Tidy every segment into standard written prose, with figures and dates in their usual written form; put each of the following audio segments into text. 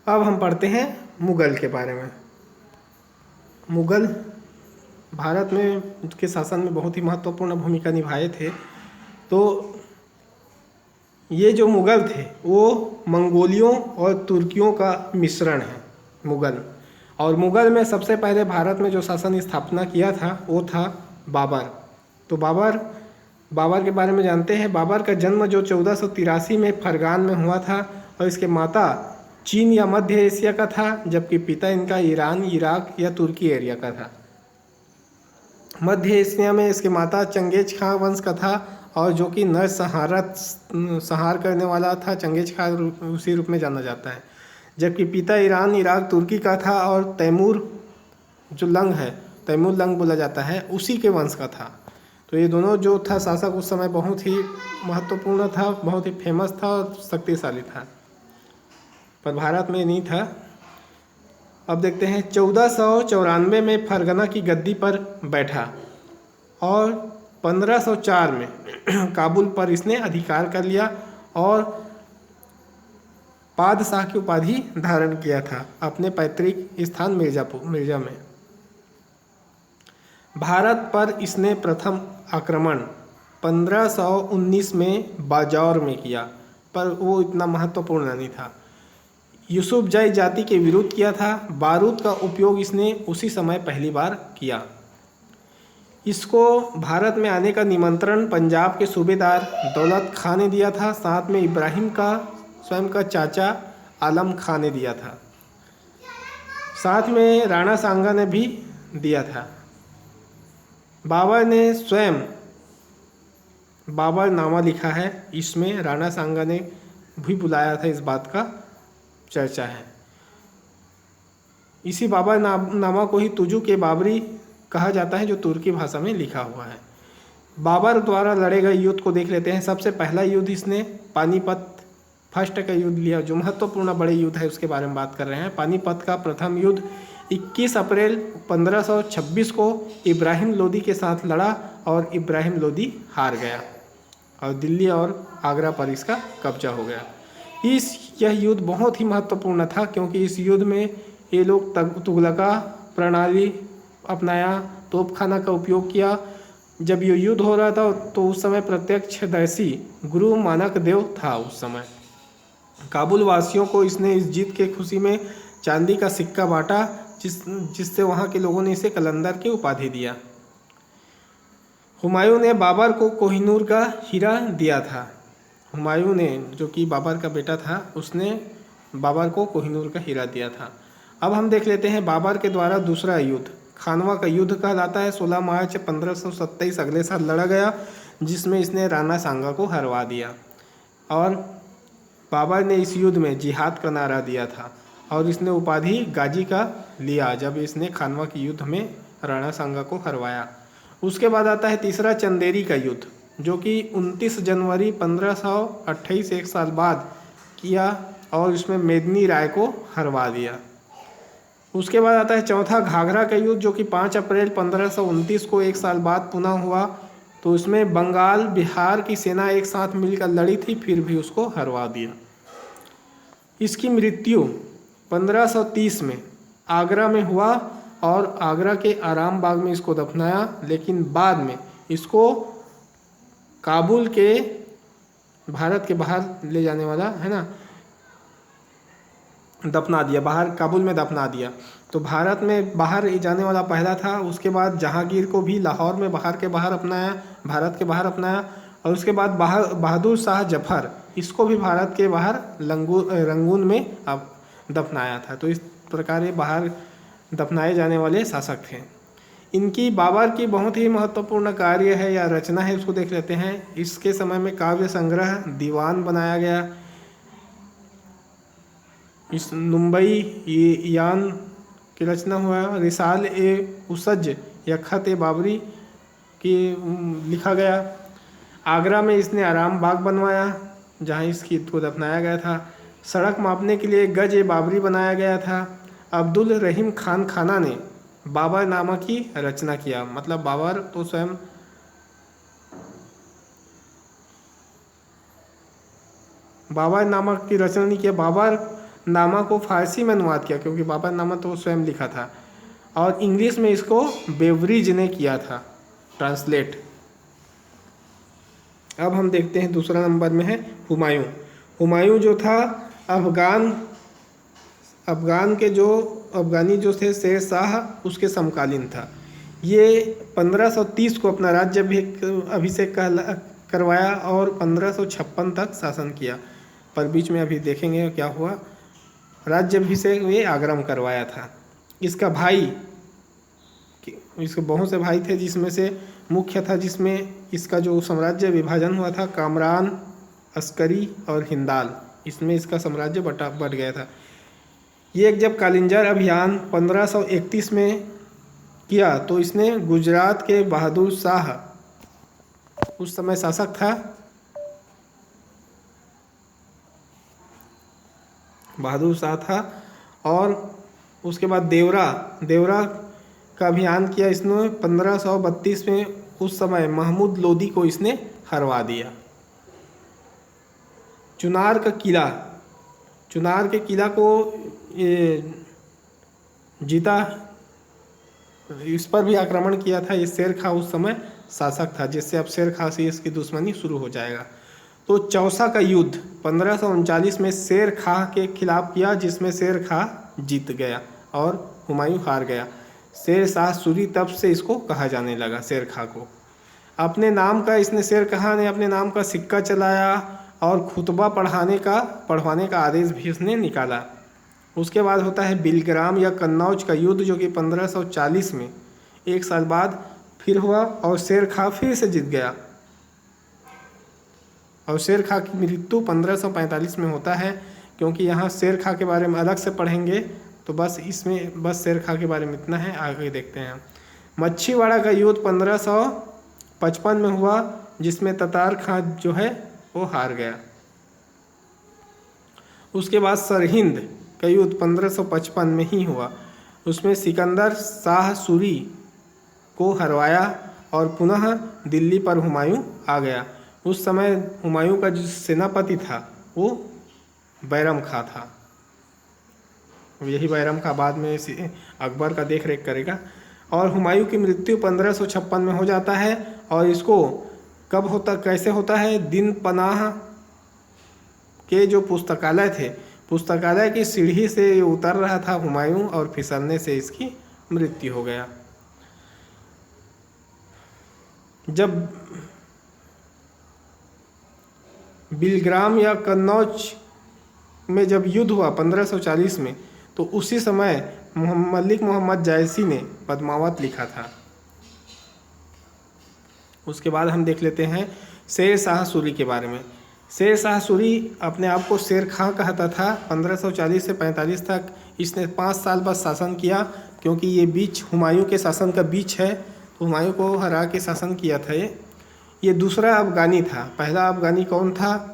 अब हम पढ़ते हैं मुग़ल के बारे में। मुग़ल भारत में के शासन में बहुत ही महत्वपूर्ण भूमिका निभाए थे। तो ये जो मुग़ल थे वो मंगोलियों और तुर्कियों का मिश्रण है मुग़ल। और मुग़ल में सबसे पहले भारत में जो शासन स्थापना किया था वो था बाबर। तो बाबर के बारे में जानते हैं। बाबर का जन्म जो 1483 में फरगान में हुआ था और इसके माता चीन या मध्य एशिया का था, जबकि पिता इनका ईरान, इराक या तुर्की एरिया का था। मध्य एशिया में इसके माता चंगेज खां वंश का था और जो कि संहार करने वाला था। चंगेज खां उसी रूप में जाना जाता है। जबकि पिता ईरान, इराक, तुर्की का था और तैमूर जो लंग है, तैमूर लंग बोला जाता है, उसी के वंश का था। तो ये दोनों जो था शासक उस समय बहुत ही महत्वपूर्ण था, बहुत ही फेमस था और शक्तिशाली था, पर भारत में नहीं था। अब देखते हैं 1494 में फरगना की गद्दी पर बैठा और 1504 में काबुल पर इसने अधिकार कर लिया और पादशाह की उपाधि धारण किया था अपने पैतृक स्थान मिर्जा में। भारत पर इसने प्रथम आक्रमण 1519 में बाजौर में किया, पर वो इतना महत्वपूर्ण नहीं था। यूसुफजई जाति के विरुद्ध किया था। बारूद का उपयोग इसने उसी समय पहली बार किया। इसको भारत में आने का निमंत्रण पंजाब के सूबेदार दौलत खां ने दिया था। साथ में इब्राहिम का स्वयं का चाचा आलम खां ने दिया था। साथ में राणा सांगा ने भी दिया था। बाबर ने स्वयं बाबरनामा लिखा है, इसमें राणा सांगा ने भी बुलाया था, इस बात का चर्चा है। इसी बाबरनामा को ही तुजु के बाबरी कहा जाता है, जो तुर्की भाषा में लिखा हुआ है। बाबर द्वारा लड़े गए युद्ध को देख लेते हैं। सबसे पहला युद्ध इसने पानीपत फर्स्ट का युद्ध लिया, जो महत्वपूर्ण बड़े युद्ध है उसके बारे में बात कर रहे हैं। पानीपत का प्रथम युद्ध 21 अप्रैल 1526 को इब्राहिम लोदी के साथ लड़ा और इब्राहिम लोदी हार गया और दिल्ली और आगरा पर इसका कब्जा हो गया। यह युद्ध बहुत ही महत्वपूर्ण था, क्योंकि इस युद्ध में ये लोग तुगलका प्रणाली अपनाया, तोपखाना का उपयोग किया। जब ये युद्ध हो रहा था तो उस समय प्रत्यक्षदर्शी गुरु मानक देव था उस समय। काबुल वासियों को इसने इस जीत के खुशी में चांदी का सिक्का बांटा, जिससे वहाँ के लोगों ने इसे कलंदर की उपाधि दिया। हुमायूं ने बाबर को कोहिनूर का हीरा दिया था। हुमायूं ने, जो कि बाबर का बेटा था, उसने बाबर को कोहिनूर का हीरा दिया था। अब हम देख लेते हैं बाबर के द्वारा दूसरा युद्ध, खानवा का युद्ध कहलाता है। 16 मार्च 1527 अगले साल लड़ा गया, जिसमें इसने राणा सांगा को हरवा दिया और बाबर ने इस युद्ध में जिहाद का नारा दिया था और इसने उपाधि गाजी का लिया जब इसने खानवा के युद्ध में राणा सांगा को हरवाया। उसके बाद आता है तीसरा चंदेरी का युद्ध, जो कि 29 जनवरी 1528 एक साल बाद किया और इसमें मेदिनी राय को हरवा दिया। उसके बाद आता है चौथा घाघरा का युद्ध, जो कि 5 अप्रैल 1529 को एक साल बाद पुनः हुआ। तो इसमें बंगाल, बिहार की सेना एक साथ मिलकर लड़ी थी, फिर भी उसको हरवा दिया। इसकी मृत्यु 1530 में आगरा में हुआ और आगरा के आराम बाग में इसको दफनाया, लेकिन बाद में इसको काबुल के भारत के बाहर ले जाने वाला है ना, दफना दिया, बाहर काबुल में दफना दिया। तो भारत में बाहर जाने वाला पहला था। उसके बाद जहांगीर को भी लाहौर में भारत के बाहर अपनाया और उसके बाद बहादुर शाह जफर, इसको भी भारत के बाहर रंगून में दफनाया था। तो इस प्रकार ये बाहर दफनाए जाने वाले शासक थे। इनकी बाबर की बहुत ही महत्वपूर्ण कार्य है या रचना है, उसको देख लेते हैं। इसके समय में काव्य संग्रह, दीवान बनाया गया। इस मुंबई यान की रचना हुआ। रिसाल ए उसज या खत ए बाबरी की लिखा गया। आगरा में इसने आराम बाग बनवाया, जहाँ इसकी को दफनाया गया था। सड़क मापने के लिए गज ए बाबरी बनाया गया था। अब्दुल रहीम खान खाना ने बाबरनामा की रचना किया, मतलब बाबर तो स्वयं बाबरनामा की रचना नहीं किया, बाबर नामा को फारसी में अनुवाद किया, क्योंकि बाबर नामा तो स्वयं लिखा था, और इंग्लिश में इसको बेवरिज ने किया था ट्रांसलेट। अब हम देखते हैं दूसरा नंबर में है हुमायूं। हुमायूं जो था अफगानी जो थे शेर शाह उसके समकालीन था। ये 1530 को अपना राज्य अभिषेक करवाया और 1556 तक शासन किया, पर बीच में अभी देखेंगे क्या हुआ। राज्य अभिषेक ये आगरा में करवाया था। इसके बहुत से भाई थे, जिसमें से मुख्य था, जिसमें इसका जो साम्राज्य विभाजन हुआ था कामरान, अस्करी और हिंदाल, इसमें इसका साम्राज्य बढ़ गया था। ये जब कालिंजर अभियान 1531 में किया तो इसने गुजरात के बहादुर शाह, उस समय शासक था, बहादुर शाह था, और उसके बाद देवरा का अभियान किया इसने 1532 में। उस समय महमूद लोदी को इसने हरवा दिया। चुनार के किला को ये जीता, इस पर भी आक्रमण किया था। ये शेर खां उस समय शासक था, जिससे अब शेर खां से इसकी दुश्मनी शुरू हो जाएगा। तो चौसा का युद्ध 1539 में शेर खां के खिलाफ किया, जिसमें शेर खां जीत गया और हुमायूं हार गया। शेर शाह सूरी तब से इसको कहा जाने लगा, शेर खां को। अपने नाम का इसने शेर खां ने अपने नाम का सिक्का चलाया और खुतबा पढ़वाने का आदेश भी इसने निकाला। उसके बाद होता है बिलग्राम या कन्नौज का युद्ध, जो कि 1540 में 1 साल बाद फिर हुआ और शेर खां फिर से जीत गया। और शेर खां की मृत्यु 1545 में होता है। क्योंकि यहाँ शेर खां के बारे में अलग से पढ़ेंगे, तो बस शेर खां के बारे में इतना है, आगे देखते हैं। मच्छीवाड़ा का युद्ध 1555 में हुआ, जिसमें ततार खां जो है वो हार गया। उसके बाद सरहिंद का युद्ध 1555 में ही हुआ। उसमें सिकंदर शाह सूरी को हरवाया और पुनः दिल्ली पर हुमायूं आ गया। उस समय हुमायूं का जो सेनापति था वो बैरम खां था। यही बैरम खां बाद में अकबर का देख रेख करेगा। और हुमायूं की मृत्यु 1556 में हो जाता है। और इसको कैसे होता है, दिन पनाह के जो पुस्तकालय थे, पुस्तकालय की सीढ़ी से ये उतर रहा था हुमायूं, और फिसलने से इसकी मृत्यु हो गया। जब बिलग्राम या कन्नौज में जब युद्ध हुआ 1540 में, तो उसी समय मलिक मोहम्मद जायसी ने पद्मावत लिखा था। उसके बाद हम देख लेते हैं शेर शाह सूरी के बारे में। शेर शाह सूरी अपने आप को शेर खां कहता था। 1540 से 45 तक इसने 5 साल बाद शासन किया, क्योंकि ये बीच हुमायूं के शासन का बीच है, तो हुमायूं को हरा के शासन किया था। ये दूसरा अफगानी था। पहला अफगानी कौन था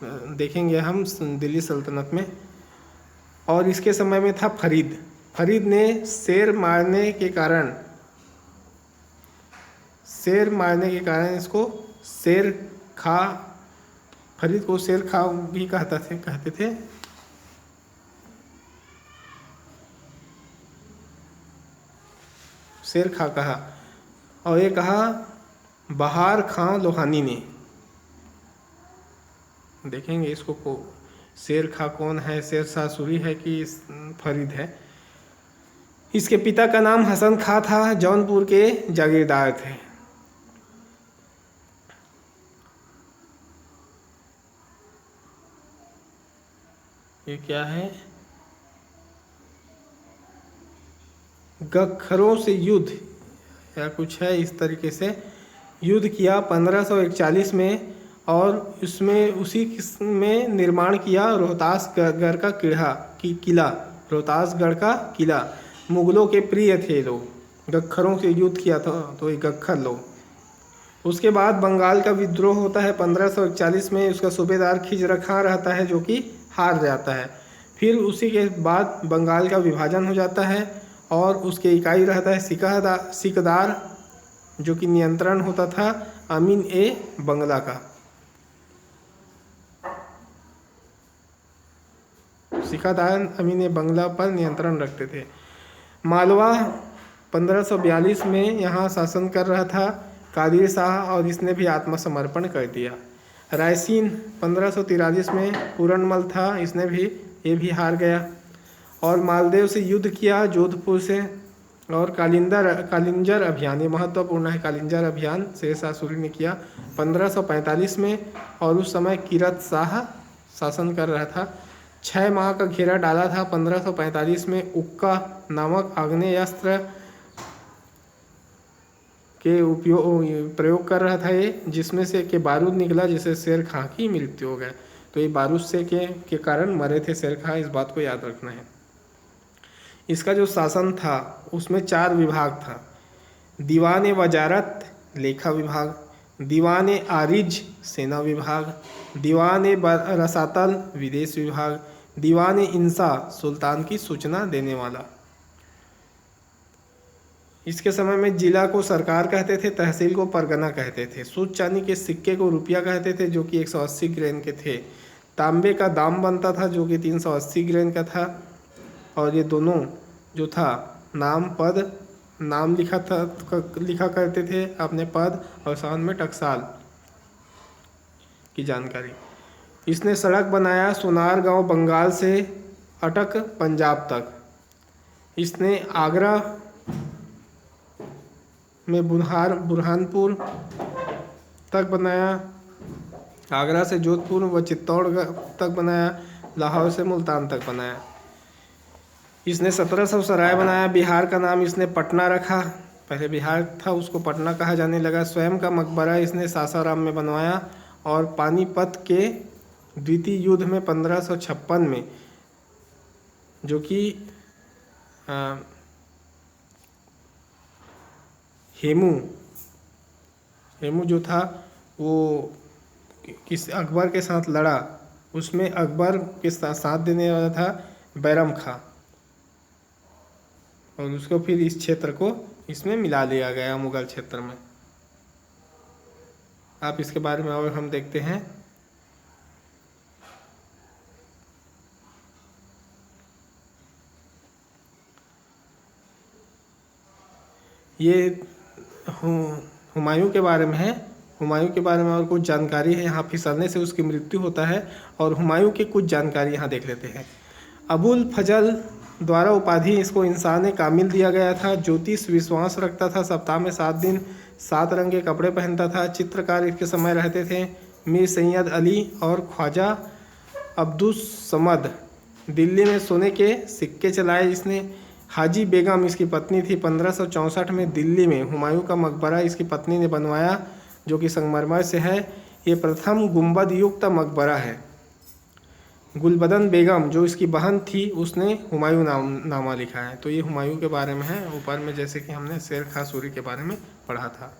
देखेंगे हम दिल्ली सल्तनत में, और इसके समय में था फरीद ने शेर मारने के कारण इसको शेर खां, फरीद को शेर खां भी कहते थे। शेर खां कहा, और ये कहा बहार खां लोहानी ने। देखेंगे इसको शेर खां कौन है, शेर शाह सूरी है कि फरीद है। इसके पिता का नाम हसन खां था, जौनपुर के जागीरदार थे। ये क्या है, गखरों से युद्ध या कुछ है इस तरीके से युद्ध किया 1541 में, और उसी में निर्माण किया रोहतासगढ़ का किला। मुगलों के प्रिय थे लोग, गखरों से युद्ध किया था तो ये गखर लोग। उसके बाद बंगाल का विद्रोह होता है 1541 में। उसका सूबेदार खिजर खां रहता है, जो कि हार जाता है। फिर उसी के बाद बंगाल का विभाजन हो जाता है, और उसके इकाई रहता है सिकदार, जो कि नियंत्रण होता था अमीन ए बंगला का। सिखादार अमीन बंगला पर नियंत्रण रखते थे। मालवा 1542 में यहाँ शासन कर रहा था कादिर शाह और इसने भी आत्मसमर्पण कर दिया। रायसीन 1543 में पूरनमल था, इसने भी ये भी हार गया। और मालदेव से युद्ध किया जोधपुर से। और कालिंजर अभियान, ये महत्वपूर्ण है, कालिंजर अभियान शेरशाह सूरी ने किया 1545 में, और उस समय किरत शाह शासन कर रहा था। 6 माह का घेरा डाला था 1545 में। उक्का नामक आग्नेयास्त्र के प्रयोग कर रहा था ये, जिसमें से के बारूद निकला, जिससे शेर खां की मृत्यु हो गई। तो ये बारूद से के कारण मरे थे शेर खां, इस बात को याद रखना है। इसका जो शासन था उसमें 4 विभाग था। दीवान वजारत लेखा विभाग, दीवान आरिज सेना विभाग, दीवान रसातल विदेश विभाग, दीवान इंसा सुल्तान की सूचना देने वाला। इसके समय में जिला को सरकार कहते थे, तहसील को परगना कहते थे। सूत चांदी के सिक्के को रुपया कहते थे, जो कि 180 ग्रेन के थे। तांबे का दाम बनता था, जो कि 380 ग्रेन का था। और ये दोनों जो था नाम पद, नाम लिखा करते थे अपने पद, और साथ में टकसाल की जानकारी। इसने सड़क बनाया सोनार गांव बंगाल से अटक पंजाब तक। इसने आगरा में बुरहानपुर तक बनाया, आगरा से जोधपुर व चित्तौड़गढ़ तक बनाया, लाहौर से मुल्तान तक बनाया। इसने 1700 सराय बनाया। बिहार का नाम इसने पटना रखा, पहले बिहार था उसको पटना कहा जाने लगा। स्वयं का मकबरा इसने सासाराम में बनवाया। और पानीपत के द्वितीय युद्ध में 1556 में, जो कि हेमू जो था वो किस अकबर के साथ लड़ा, उसमें अकबर के साथ देने वाला था बैरम खां, और उसको फिर इस क्षेत्र को इसमें मिला लिया गया मुगल क्षेत्र में। आप इसके बारे में और हम देखते हैं। ये हुमायूं के बारे में है। हुमायूं के बारे में और कुछ जानकारी है। यहाँ फिसलने से उसकी मृत्यु होता है, और हुमायूं की कुछ जानकारी यहाँ देख लेते हैं। अबुल फजल द्वारा उपाधि इसको इंसान कामिल दिया गया था। ज्योतिष विश्वास रखता था। सप्ताह में 7 दिन 7 रंग के कपड़े पहनता था। चित्रकार इसके समय रहते थे मीर सैयद अली और ख्वाजा अब्दुस समद। दिल्ली में सोने के सिक्के चलाए इसने। हाजी बेगम इसकी पत्नी थी। 1564 में दिल्ली में हुमायूं का मकबरा इसकी पत्नी ने बनवाया, जो कि संगमरमर से है। ये प्रथम गुंबद युक्त मकबरा है। गुलबदन बेगम जो इसकी बहन थी, उसने हुमायूं नामा लिखा है। तो ये हुमायूं के बारे में है। ऊपर में जैसे कि हमने शेर खां सूरी के बारे में पढ़ा था।